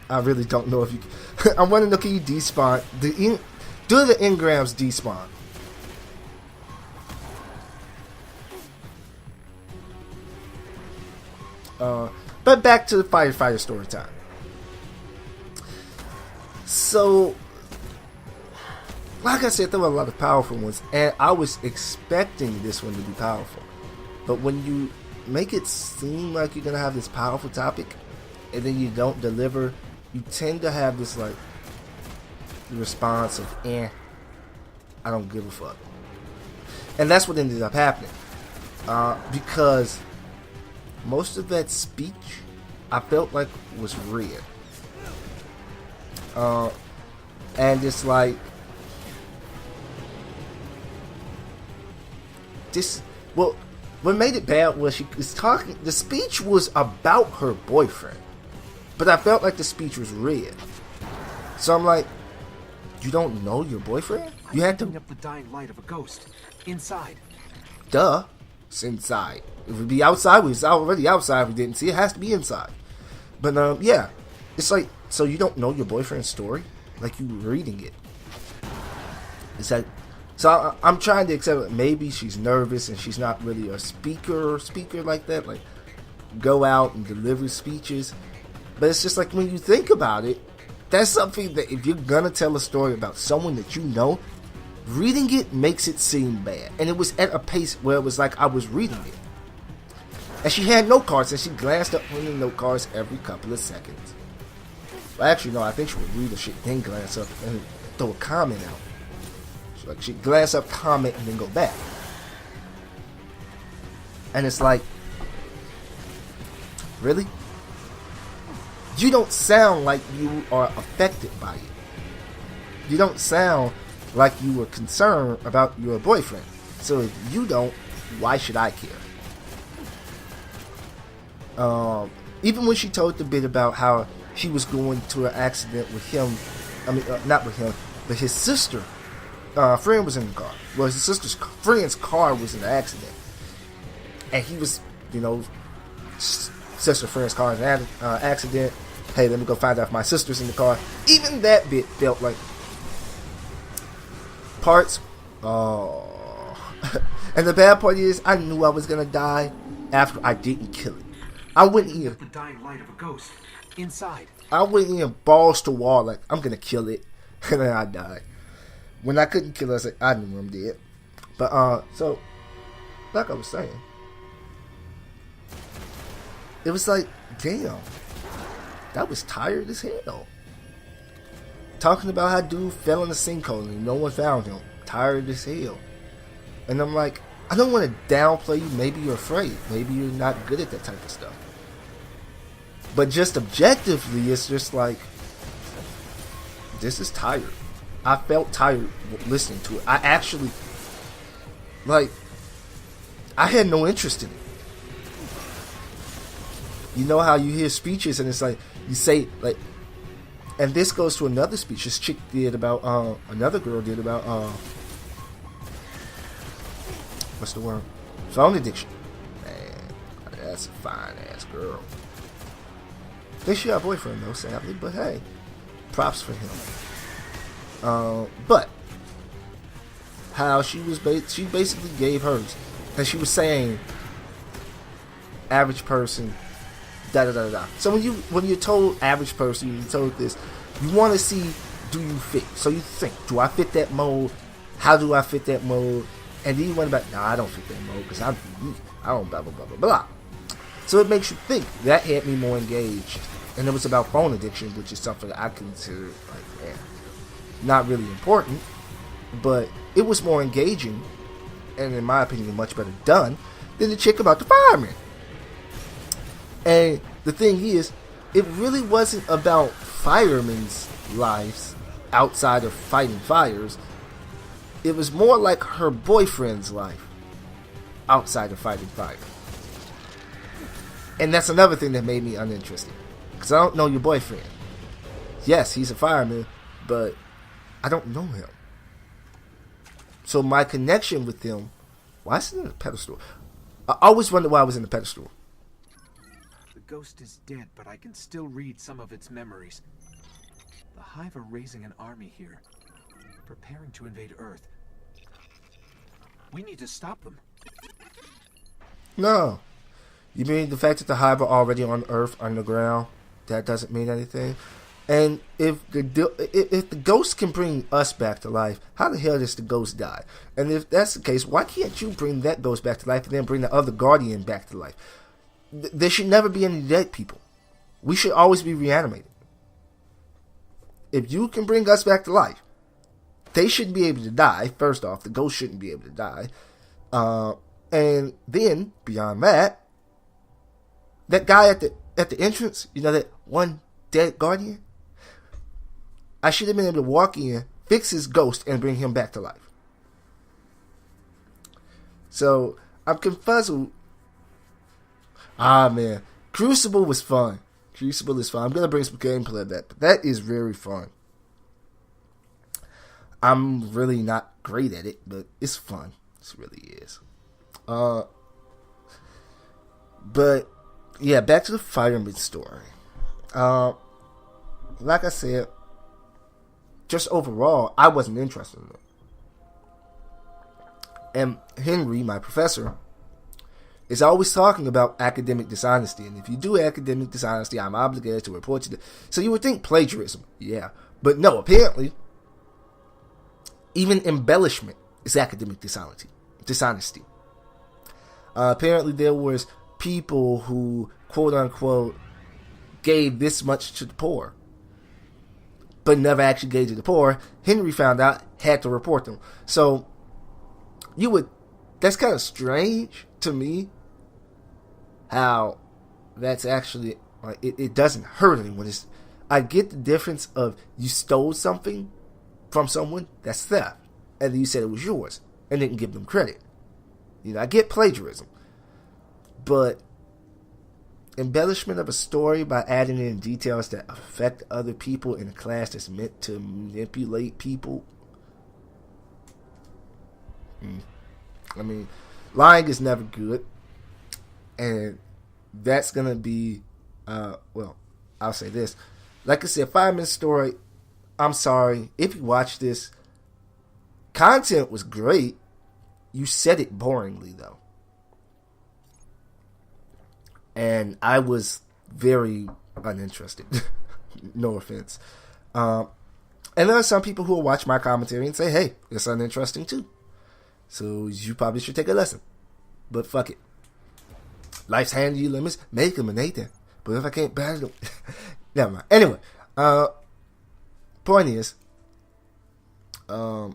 I really don't know if you. I want to know, can you despawn do the engrams despawn? But back to the firefighter story time. So, like I said, there were a lot of powerful ones, and I was expecting this one to be powerful. But when you make it seem like you're gonna have this powerful topic, and then you don't deliver, you tend to have this like response of I don't give a fuck. And that's what ended up happening. Because most of that speech I felt like was real. And it's like this. Well, what made it bad was she was talking. The speech was about her boyfriend, but I felt like the speech was real. So I'm like, you don't know your boyfriend? You had to up the dying light of a ghost inside. Duh, it's inside. If it would be outside, we was already outside. We didn't see it. Has to be inside. But yeah, it's like, so you don't know your boyfriend's story, like you were reading it. It's like, so I'm trying to accept it. Maybe she's nervous and she's not really a speaker like that. Like, go out and deliver speeches. But it's just like, when you think about it, that's something that if you're gonna tell a story about someone that you know, reading it makes it seem bad. And it was at a pace where it was like I was reading it. And she had note cards, and she glanced up from the note cards every couple of seconds. Well, actually, no, I think she would read the shit, then glance up and throw a comment out. So, like, she'd glance up, comment, and then go back. And it's like, really? You don't sound like you are affected by it. You don't sound like you were concerned about your boyfriend. So if you don't, why should I care? Even when she told the bit about how she was going to an accident with him, not with him, but his sister, friend was in the car. Well, his sister's friend's car was in an accident. And he was, sister friend's car in an accident. Hey, let me go find out if my sister's in the car. Even that bit felt like parts. And the bad part is, I knew I was gonna die after I didn't kill it. I went in the dying light of a ghost inside. I went in balls to wall, like I'm gonna kill it, and then I died. When I couldn't kill it, I was like, I knew I'm dead. But so like I was saying, it was like, damn, that was tired as hell. Talking about how dude fell in a sinkhole and no one found him. Tired as hell. And I'm like, I don't want to downplay you. Maybe you're afraid. Maybe you're not good at that type of stuff. But just objectively, it's just like, this is tired. I felt tired listening to it. I actually, like, I had no interest in it. You know how you hear speeches and it's like, you say, like, and this goes to another speech this chick did about, another girl did about, what's the word? Phone addiction. Man, that's a fine ass girl. They she got a boyfriend though, sadly, but hey, props for him. But how she was, she basically gave hers, and she was saying, average person, da da da da. So when you're told average person, you're told this, you want to see, do you fit? So you think, do I fit that mold? How do I fit that mold? And then you went back, nah, I don't fit that mold because I don't blah blah blah blah blah. So it makes you think. That had me more engaged, and it was about phone addiction, which is something that I consider like, man, not really important, but it was more engaging, and in my opinion, much better done than the chick about the fireman. And the thing is, it really wasn't about firemen's lives outside of fighting fires. It was more like her boyfriend's life outside of fighting fire. And that's another thing that made me uninterested. Because I don't know your boyfriend. Yes, he's a fireman, but I don't know him. So my connection with him, why is it in a pedestal? I always wondered why I was in the pedestal. The ghost is dead, but I can still read some of its memories. The Hive are raising an army here, preparing to invade Earth. We need to stop them. No. You mean the fact that the Hive are already on Earth underground, that doesn't mean anything? And if the ghost can bring us back to life, how the hell does the ghost die? And if that's the case, why can't you bring that ghost back to life and then bring the other guardian back to life? There should never be any dead people. We should always be reanimated. If you can bring us back to life, they shouldn't be able to die. First off, the ghost shouldn't be able to die. And then, beyond that, that guy at the entrance, you know, that one dead guardian, I should have been able to walk in, fix his ghost, and bring him back to life. So, I'm confuzzled. Ah, man. Crucible was fun. Crucible is fun. I'm going to bring some gameplay of that, but that is very fun. I'm really not great at it, but it's fun. It really is. But, yeah, back to the fireman story. Like I said, just overall, I wasn't interested in it. And Henry, my professor, is always talking about academic dishonesty. And if you do academic dishonesty, I'm obligated to report you. So you would think plagiarism. Yeah. But no, apparently, even embellishment is academic dishonesty. Apparently there was people who, quote unquote, gave this much to the poor, but never actually gave to the poor. Henry found out, had to report them. So, that's kind of strange to me, how that's actually, like, it doesn't hurt anyone. I get the difference of you stole something from someone, that's theft, and then you said it was yours, and didn't give them credit. You know, I get plagiarism, but embellishment of a story by adding in details that affect other people in a class that's meant to manipulate people. I mean, lying is never good, and that's gonna be, well, I'll say this. Like I said, 5-minute story. I'm sorry if you watch this. Content was great. You said it boringly, though. And I was very uninterested. No offense. And there are some people who will watch my commentary and say, hey, it's uninteresting too. So you probably should take a lesson. But fuck it. Life's handing you limits. Make them and ain't them. But if I can't battle them... Never mind. Anyway. Point is... I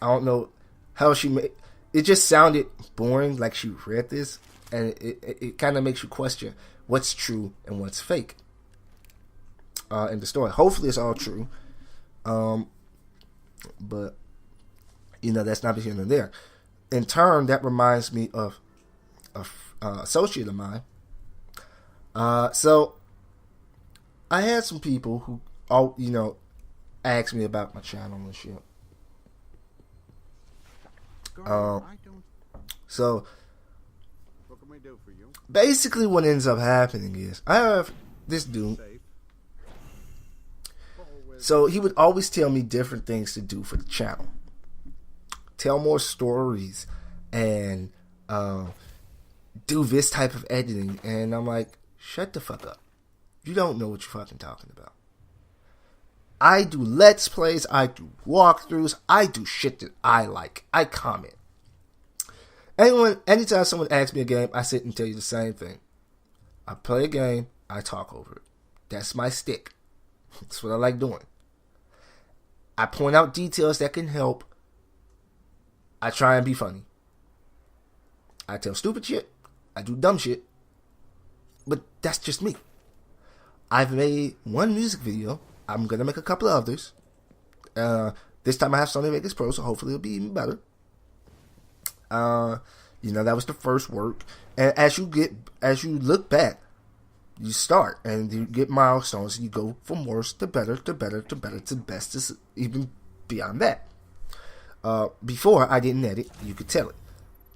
don't know how she made... It just sounded boring, like she read this. And it kind of makes you question what's true and what's fake in the story. Hopefully it's all true. But, you know, that's not here and there. In turn, that reminds me of an associate of mine. So, I had some people who, you know, asked me about my channel and shit. So, basically what ends up happening is, I have this dude. So he would always tell me different things to do for the channel. Tell more stories and do this type of editing. And I'm like, shut the fuck up. You don't know what you're fucking talking about. I do Let's Plays, I do walkthroughs, I do shit that I like. I comment. Anytime someone asks me a game, I sit and tell you the same thing. I play a game, I talk over it. That's my stick. That's what I like doing. I point out details that can help. I try and be funny. I tell stupid shit. I do dumb shit. But that's just me. I've made one music video. I'm going to make a couple of others. This time I have Sony Vegas Pro, so hopefully it'll be even better. You know, that was the first work. And as you look back, you start and you get milestones and you go from worse to better to better to better to best to even beyond that. Before I didn't edit, you could tell it.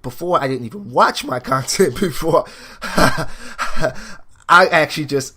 Before I didn't even watch my content before. I actually just